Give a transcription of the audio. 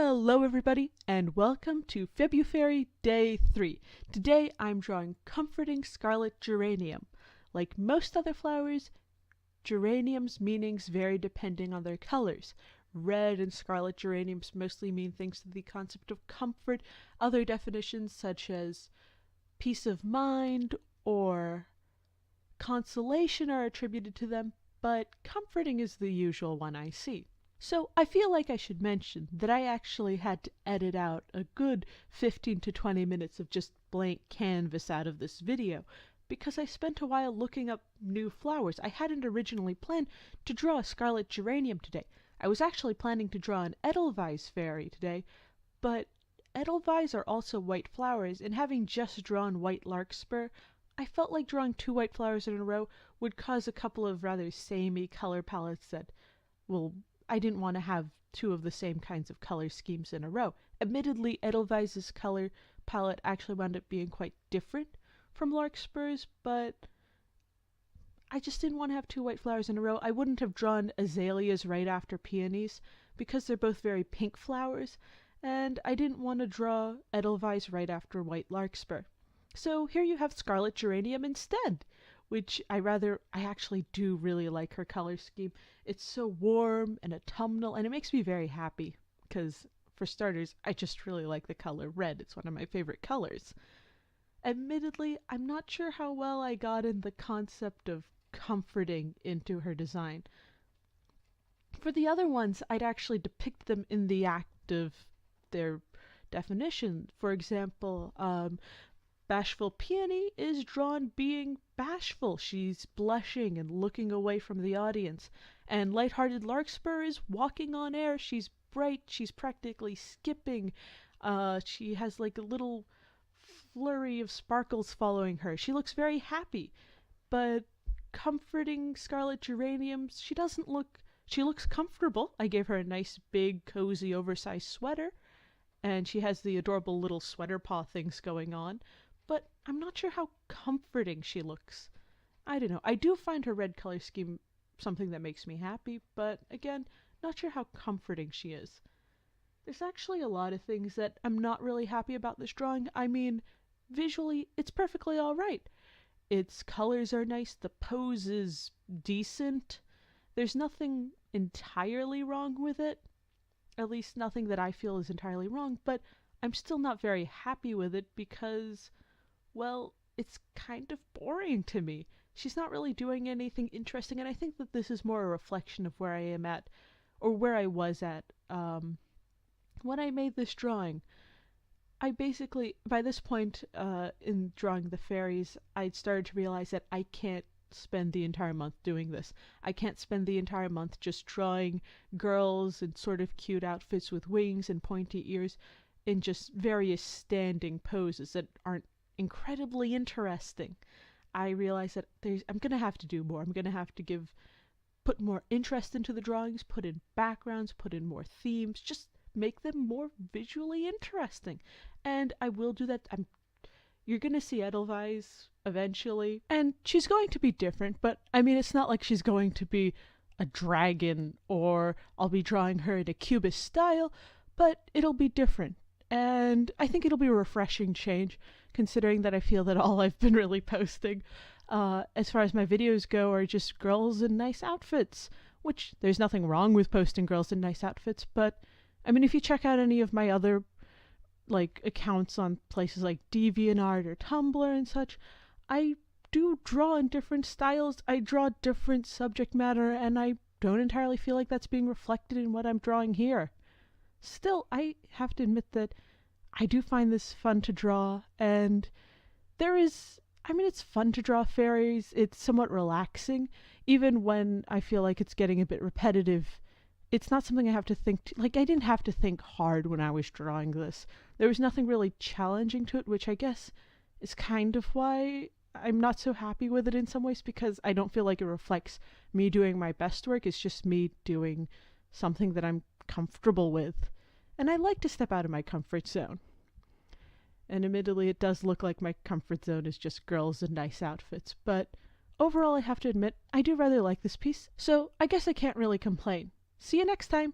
Hello everybody, and welcome to FebuFairy Day 3. Today I'm drawing comforting scarlet geranium. Like most other flowers, geranium's meanings vary depending on their colors. Red and scarlet geraniums mostly mean things to the concept of comfort. Other definitions such as peace of mind or consolation are attributed to them, but comforting is the usual one I see. So I feel like I should mention that I actually had to edit out a good 15 to 20 minutes of just blank canvas out of this video because I spent a while looking up new flowers. I hadn't originally planned to draw a scarlet geranium today. I was actually planning to draw an Edelweiss fairy today, but Edelweiss are also white flowers, and having just drawn white larkspur, I felt like drawing two white flowers in a row would cause a couple of rather samey color palettes that, well, I didn't want to have two of the same kinds of color schemes in a row. Admittedly, Edelweiss's color palette actually wound up being quite different from Larkspur's, but I just didn't want to have two white flowers in a row. I wouldn't have drawn azaleas right after peonies because they're both very pink flowers, and I didn't want to draw Edelweiss right after white Larkspur. So here you have scarlet geranium instead, which I actually do really like her color scheme. It's so warm and autumnal, and it makes me very happy because, for starters, I just really like the color red. It's one of my favorite colors. Admittedly, I'm not sure how well I got in the concept of comforting into her design. For the other ones, I'd actually depict them in the act of their definition. For example, Bashful Peony is drawn being bashful. She's blushing and looking away from the audience. And Lighthearted Larkspur is walking on air. She's bright. She's practically skipping. She has like a little flurry of sparkles following her. She looks very happy. But comforting scarlet geraniums, she looks comfortable. I gave her a nice big cozy oversized sweater. And she has the adorable little sweater paw things going on. But I'm not sure how comforting she looks. I don't know. I do find her red color scheme something that makes me happy, but again, not sure how comforting she is. There's actually a lot of things that I'm not really happy about this drawing. I mean, visually, it's perfectly alright. Its colors are nice, the pose is decent. There's nothing entirely wrong with it. At least nothing that I feel is entirely wrong, but I'm still not very happy with it because, well, it's kind of boring to me. She's not really doing anything interesting, and I think that this is more a reflection of where I am at, or where I was at, when I made this drawing. I basically, by this point, in drawing the fairies, I'd started to realize that I can't spend the entire month doing this. I can't spend the entire month just drawing girls in sort of cute outfits with wings and pointy ears in just various standing poses that aren't incredibly interesting. I realize that I'm going to have to do more. I'm going to have to put more interest into the drawings, put in backgrounds, put in more themes, just make them more visually interesting. And I will do that. You're going to see Edelweiss eventually, and she's going to be different, but I mean, it's not like she's going to be a dragon or I'll be drawing her in a cubist style, but it'll be different. And I think it'll be a refreshing change, considering that I feel that all I've been really posting, as far as my videos go, are just girls in nice outfits, which there's nothing wrong with posting girls in nice outfits, but I mean, if you check out any of my other accounts on places like DeviantArt or Tumblr and such, I do draw in different styles. I draw different subject matter, and I don't entirely feel like that's being reflected in what I'm drawing here. Still, I have to admit that I do find this fun to draw, and it's fun to draw fairies. It's somewhat relaxing, even when I feel like it's getting a bit repetitive. It's not something I have to think, I didn't have to think hard when I was drawing this. There was nothing really challenging to it, which I guess is kind of why I'm not so happy with it in some ways, because I don't feel like it reflects me doing my best work. It's just me doing something that I'm comfortable with. And I like to step out of my comfort zone. And admittedly, it does look like my comfort zone is just girls in nice outfits, but overall I have to admit, I do rather like this piece, so I guess I can't really complain. See you next time!